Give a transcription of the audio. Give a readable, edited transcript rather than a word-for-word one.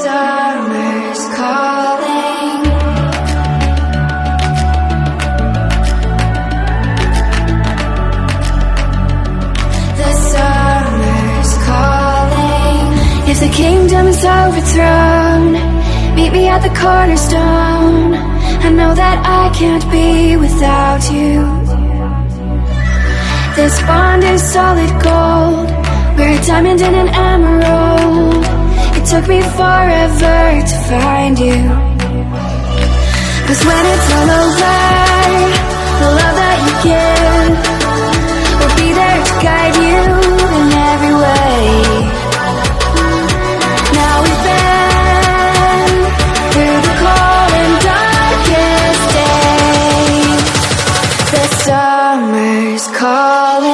summer's calling. The summer's calling. If the kingdom's overthrown, meet me at the cornerstone. I know that I can't be without you. This bond is solid gold. We're a diamond and an emerald. It took me forever to find you. 'Cause when it's all over, the love that you give will be there to guide you in every way. Now we've been through the cold and darkest days. The summer's calling.